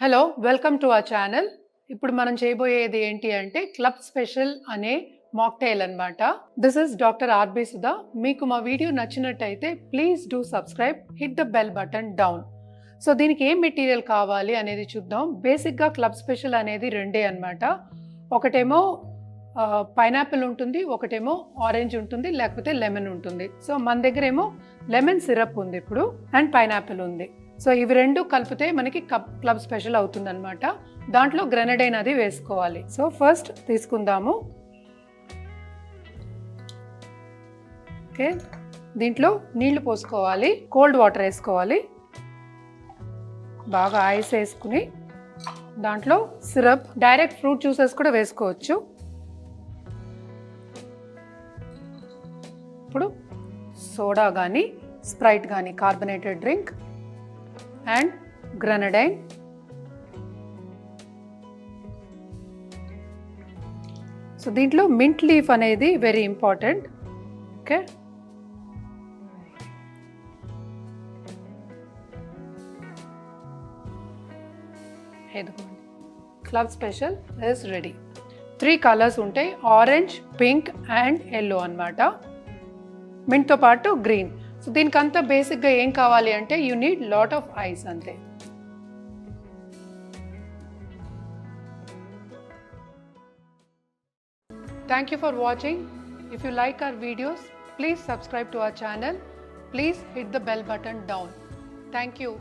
Hello welcome to our channel. ఇప్పుడు మనం చేయబోయేది ఏంటి అంటే క్లబ్ స్పెషల్ అనే మాక్టైల్ అన్నమాట. This is doctor RB Sudha. మీకు మా వీడియో నచ్చినట్టయితే please do subscribe, hit the bell button down. So దీనికి ఏం మెటీరియల్ కావాలి అనేది చూద్దాం. బేసిక్గా క్లబ్ స్పెషల్ అనేది రెండే అన్నమాట. ఒకటేమో పైనాపిల్ ఉంటుంది, ఒకటేమో ఆరెంజ్ ఉంటుంది, లేకపోతే లెమన్ ఉంటుంది. సో మన దగ్గర ఏమో లెమన్ సిరప్ ఉంది ఇప్పుడు, అండ్ పైనాపిల్ ఉంది. సో ఇవి రెండు కలిపితే మనకి క్లబ్ స్పెషల్ అవుతుంది అనమాట. దాంట్లో గ్రెనడైన్ అది వేసుకోవాలి. సో ఫస్ట్ తీసుకుందాము. ఓకే, దీంట్లో నీళ్లు పోసుకోవాలి, కోల్డ్ వాటర్ వేసుకోవాలి, బాగా ఐస్ వేసుకుని దాంట్లో సిరప్, డైరెక్ట్ ఫ్రూట్ జ్యూసెస్ కూడా వేసుకోవచ్చు. ఇప్పుడు సోడా కానీ స్ప్రైట్ కానీ carbonated drink and grenadine. So దీంట్లో మింట్ లీఫ్ అనేది very important. Okay, club special is ready. 3 colours ఉంటాయి, ఆరెంజ్, పింక్ అండ్ ఎల్లో అన్నమాట. మింట్తో పాటు గ్రీన్. సో దీనికంతా బేసిక్గా ఏం కావాలి అంటే you need lot of ice అంతే. Thank you for watching. If you like our videos, please subscribe to our channel. Please hit the bell button down. Thank you.